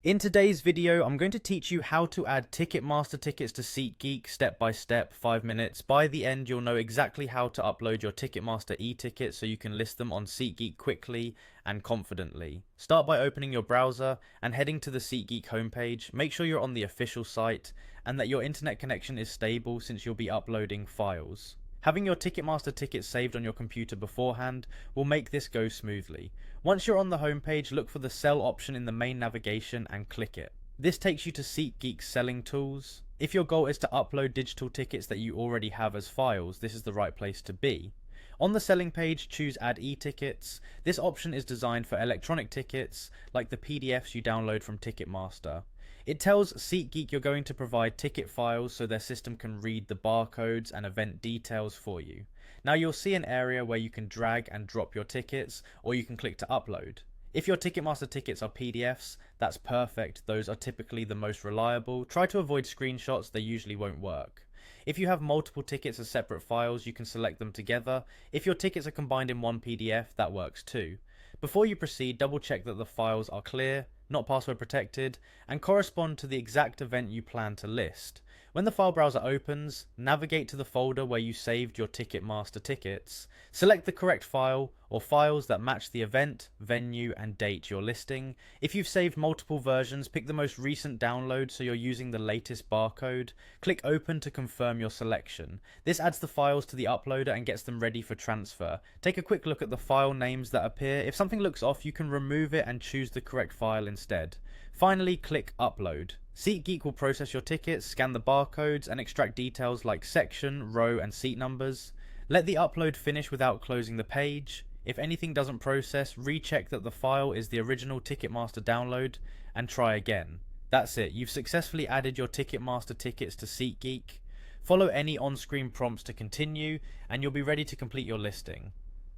In today's video, I'm going to teach you how to add Ticketmaster tickets to SeatGeek step by step, 5 minutes. By the end, you'll know exactly how to upload your Ticketmaster e-tickets so you can list them on SeatGeek quickly and confidently. Start by opening your browser and heading to the SeatGeek homepage. Make sure you're on the official site and that your internet connection is stable since you'll be uploading files. Having your Ticketmaster tickets saved on your computer beforehand will make this go smoothly. Once you're on the homepage, look for the sell option in the main navigation and click it. This takes you to SeatGeek's selling tools. If your goal is to upload digital tickets that you already have as files, this is the right place to be. On the selling page, choose Add e-tickets. This option is designed for electronic tickets, like the PDFs you download from Ticketmaster. It tells SeatGeek you're going to provide ticket files so their system can read the barcodes and event details for you. Now you'll see an area where you can drag and drop your tickets, or you can click to upload. If your Ticketmaster tickets are PDFs, that's perfect. Those are typically the most reliable. Try to avoid screenshots, they usually won't work. If you have multiple tickets as separate files, you can select them together. If your tickets are combined in one PDF, that works too. Before you proceed, double check that the files are clear, not password protected, and correspond to the exact event you plan to list. When the file browser opens, navigate to the folder where you saved your Ticketmaster tickets. Select the correct file or files that match the event, venue, and date you're listing. If you've saved multiple versions, pick the most recent download so you're using the latest barcode. Click Open to confirm your selection. This adds the files to the uploader and gets them ready for transfer. Take a quick look at the file names that appear. If something looks off, you can remove it and choose the correct file instead. Finally, click Upload. SeatGeek will process your tickets, scan the barcodes, and extract details like section, row, and seat numbers. Let the upload finish without closing the page. If anything doesn't process, recheck that the file is the original Ticketmaster download and try again. That's it, you've successfully added your Ticketmaster tickets to SeatGeek. Follow any on-screen prompts to continue, and you'll be ready to complete your listing.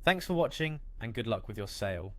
Thanks for watching, and good luck with your sale.